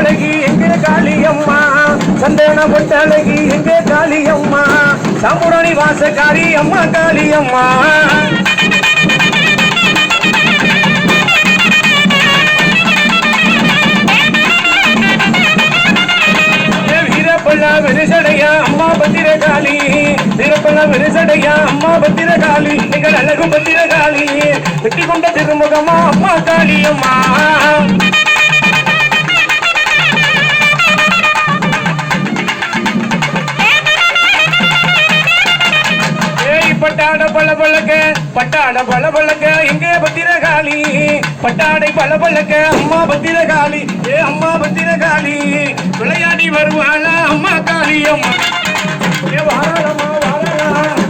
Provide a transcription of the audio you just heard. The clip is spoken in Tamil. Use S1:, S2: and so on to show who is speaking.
S1: பொட்டழகி எங்கே காளியம்மா சந்தன பொட்டழகி எங்கே காளியம்மா சாம்புராணி வாசக்காரி அம்மா காளியம்மா விரிசடையா அம்மா பத்திரகாளி திறப்பல விரிசடையா அம்மா பத்திரகாளி நீங்கள் அழகும் பத்திரகாளி வெட்டி கொண்ட திருமுகமா அம்மா காளியம்மா பட்டாட பல பழக்க பட்டாட பல பழக்க எங்கே பத்திரகாளி பட்டாடை பல பழக்க அம்மா பத்திரகாளி ஏ அம்மா பத்திரகாளி விளையாடி வருவாளா அம்மா காளியம்மா ஏ வாழமா வாழலாம்